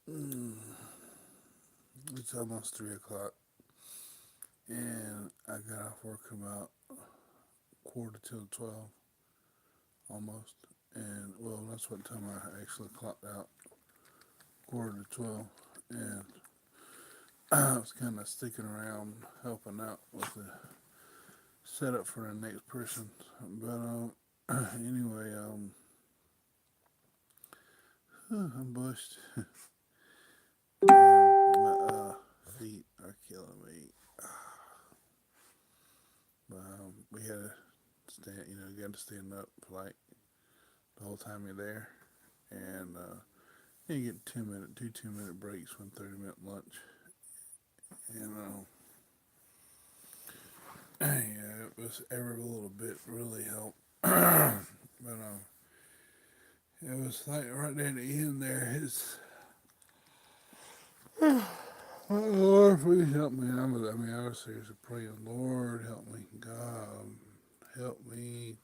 Mm, it's almost 3 o'clock, and I got off work about quarter till 12, almost. And well, that's what time I actually clocked out, quarter to 12. And I was kind of sticking around, helping out with the setup for the next person. But anyway, I'm bushed. And my feet are killing me. But we had to stand, you got to stand up for like the whole time you're there, and you get 2 minute, 2 2 minute breaks, 1 30 minute lunch, and yeah, it was every little bit really helped. But it was like right there at the end there, it's Lord, please help me. I was seriously praying, Lord, help me, God, help me,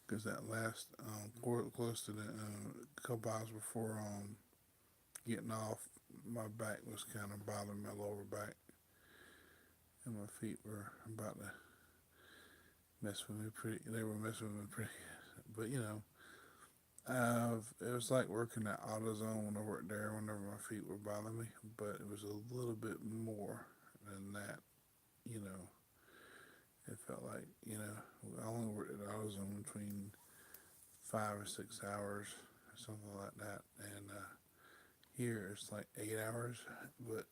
because that last close to the couple hours before getting off, my back was kind of bothering my lower back, and my feet were about to mess with me pretty. They were messing with me pretty, but it was like working at AutoZone when I worked there. Whenever my feet were bothering me, but it was a little bit more than that. You know, it felt like I only worked at AutoZone between 5 or 6 hours or something like that, and here it's like 8 hours, but.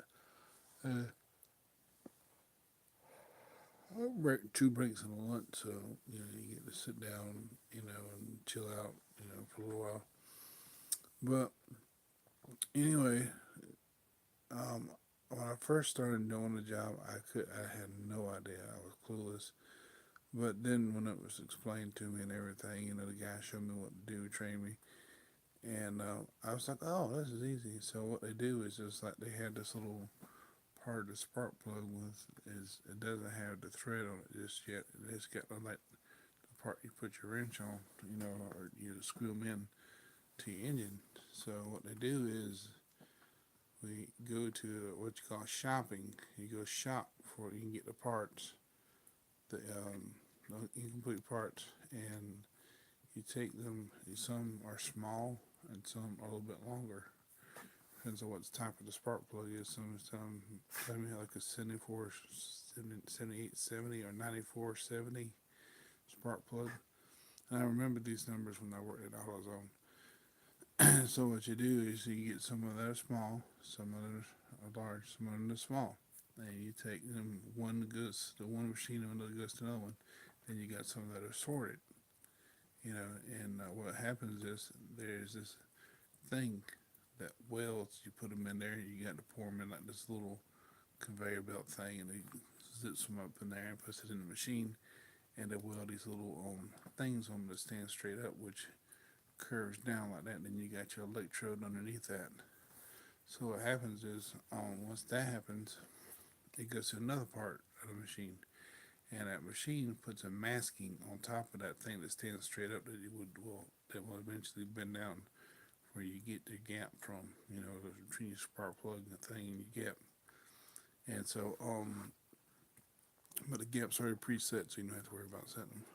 Uh, two breaks and a lunch, so you get to sit down, and chill out, for a little while. But anyway, when I first started doing the job, I had no idea. I was clueless. But then when it was explained to me and everything, the guy showed me what to do, trained me, and I was like, oh, this is easy. So what they do is just like they had this little part of the spark plug with is it doesn't have the thread on it just yet. It's got like the part you put your wrench on, or you screw them in to your engine. So what they do is we go to what you call shopping. You go shop for you can get the parts, the incomplete parts, and you take them. Some are small and some are a little bit longer. Depends on what type of the spark plug is. Some like a 74, 78, 70 or 94, 70 spark plug. And I remember these numbers when I worked at AutoZone. So what you do is you get some of that are small, some of them are large, some of them are small. And you take them one goes to one machine and another goes to another one. Then you got some that are sorted, and what happens is there's this thing that welds. You put them in there. You got to pour them in like this little conveyor belt thing, and it zips them up in there and puts it in the machine. And they weld these little things on them that stand straight up, which curves down like that. And then you got your electrode underneath that. So what happens is, once that happens, it goes to another part of the machine, and that machine puts a masking on top of that thing that stands straight up that will eventually bend down where you get the gap from, between your spark plug and the thing and you gap. And so, but the gap's already preset, so you don't have to worry about setting them.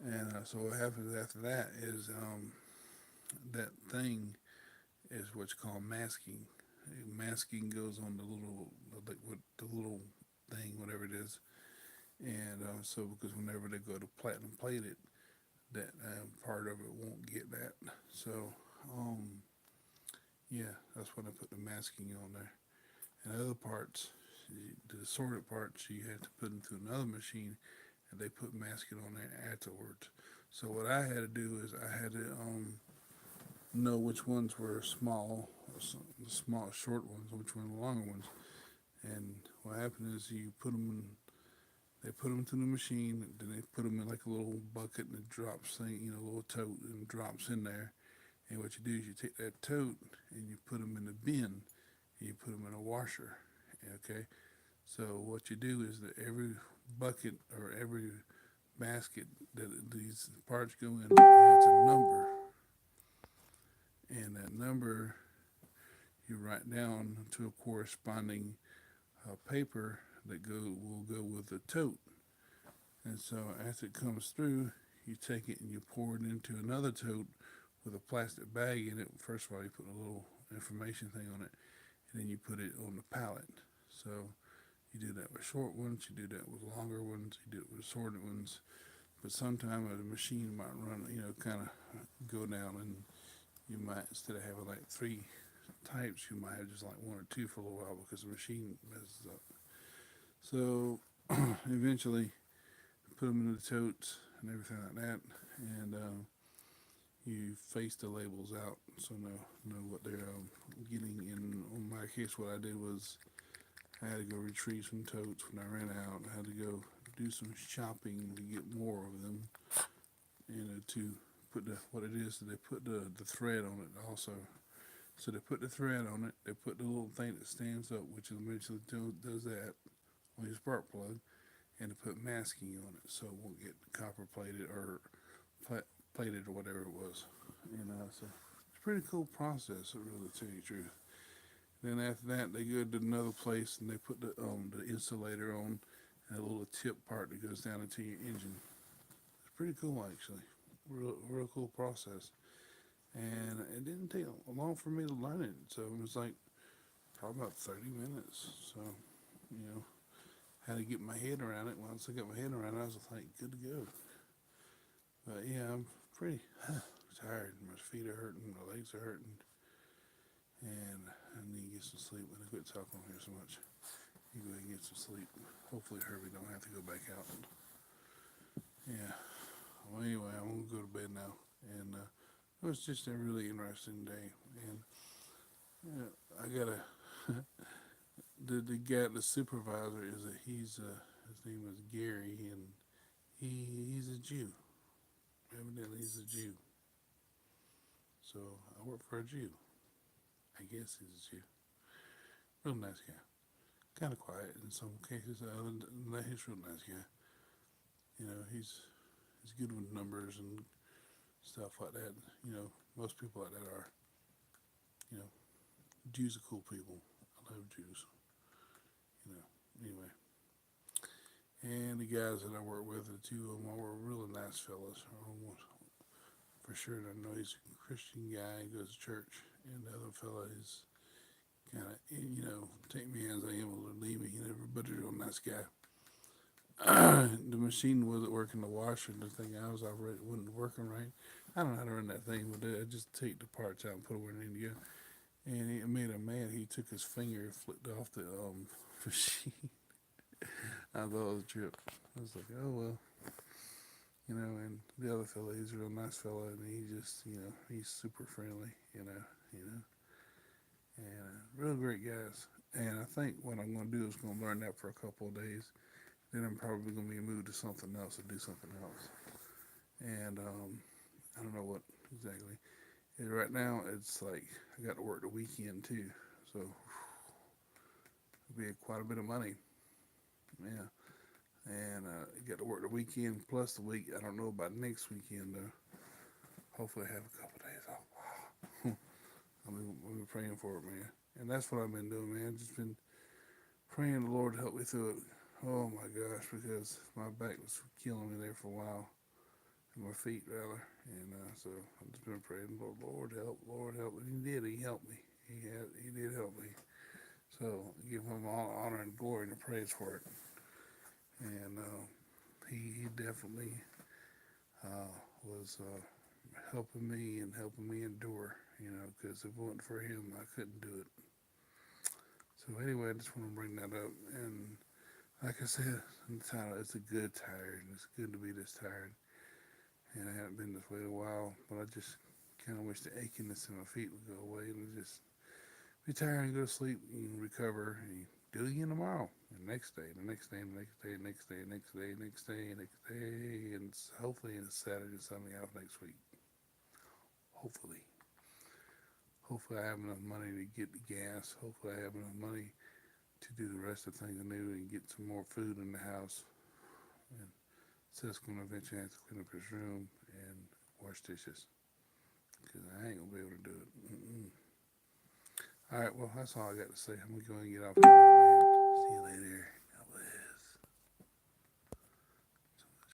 And so what happens after that is that thing is what's called masking. Masking goes on the little thing, whatever it is, and so because whenever they go to platinum plate it, that part of it won't get that. So um, yeah, that's when I put the masking on there. And other parts, the sorted parts, you have to put them through another machine, and they put masking on there afterwards. So what I had to do is I had to know which ones were small, the small short ones, which were the longer ones. And what happened is you put them in, they put them through the machine, then they put them in like a little bucket and it drops thing, a little tote and drops in there. And what you do is you take that tote and you put them in the bin and you put them in a washer. Okay, so what you do is that every bucket or every basket that these parts go in has a number, and that number you write down to a corresponding paper that will go with the tote. And so as it comes through, you take it and you pour it into another tote with a plastic bag in it. First of all, you put a little information thing on it, and then you put it on the pallet. So you do that with short ones, you do that with longer ones, you do it with assorted ones. But sometimes the machine might run, kind of go down, and you might, instead of having like 3 types, you might have just like 1 or 2 for a little while because the machine messes up. So eventually, put them in the totes and everything like that, and you face the labels out so know what they're getting. And on my case, what I did was I had to go retrieve some totes when I ran out. I had to go do some shopping to get more of them, to put what it is. They put the thread on it also. So they put the thread on it. They put the little thing that stands up, which eventually does that on your spark plug, and to put masking on it so it won't get copper plated or plated or whatever it was. So it's a pretty cool process, really, to tell you the truth. Then after that, they go to another place and they put the insulator on, and a little tip part that goes down into your engine. It's pretty cool, actually. Real cool process. And it didn't take long for me to learn it. So it was like probably about 30 minutes. So, had to get my head around it. Once I got my head around it, I was like, good to go. But yeah, I'm pretty tired. My feet are hurting, my legs are hurting, and I need to get some sleep. When I quit talking here so much, you go ahead and get some sleep. Hopefully Herbie don't have to go back out. Yeah. Well, anyway, I'm gonna go to bed now, and it was just a really interesting day. And I gotta. The guy, the supervisor, his name is Gary, and he's a Jew. Evidently, he's a Jew. So I work for a Jew. I guess he's a Jew. Real nice guy. Kind of quiet in some cases. Other than that, he's a real nice guy. He's good with numbers and stuff like that. Most people like that are. Jews are cool people. I love Jews. Anyway. And the guys that I work with, the 2 of them, were really nice fellas. For sure, I know he's a Christian guy, he goes to church, and the other fella is kind of, take me as I am or leave me, but a real nice guy. The machine wasn't working, the washer, the thing I was operating wasn't working right. I don't know how to run that thing, but I just take the parts out and put them where they need to go. And it made him mad. He took his finger and flicked off the machine. I thought it was a trip. I was like, oh well. And the other fella, he's a real nice fella, and he just, he's super friendly, and real great guys. And I think what I'm going to do is going to learn that for a couple of days. Then I'm probably going to be moved to something else and do something else. And I don't know what exactly. And right now, it's like I got to work the weekend too, so it'll be quite a bit of money. Yeah. And got to work the weekend plus the week. I don't know about next weekend though. Hopefully I have a couple of days off. Wow. I've been praying for it, man. And that's what I've been doing, man. Just been praying the Lord to help me through it. Oh my gosh, because my back was killing me there for a while. And my feet rather. And so I've just been praying, Lord help, Lord help. And he did, he helped me. He did help me. So give him all honor and glory and praise for it. And he definitely was helping me and helping me endure, because if it wasn't for him, I couldn't do it. So anyway, I just want to bring that up. And like I said in the title, it's a good tired. It's good to be this tired. And I haven't been this way in a while, but I just kind of wish the achiness in my feet would go away and just be tired and go to sleep and recover and do it again tomorrow. The next day, the next day, the next day, the next day, the next day, the next day, the next day, and hopefully it's Saturday and Sunday off next week. Hopefully I have enough money to get the gas. Hopefully I have enough money to do the rest of the things I do and get some more food in the house. And Seth's going to eventually have to clean up his room and wash dishes, because I ain't going to be able to do it. All right, well, that's all I got to say. I'm going to go and get off the middle band. See you later.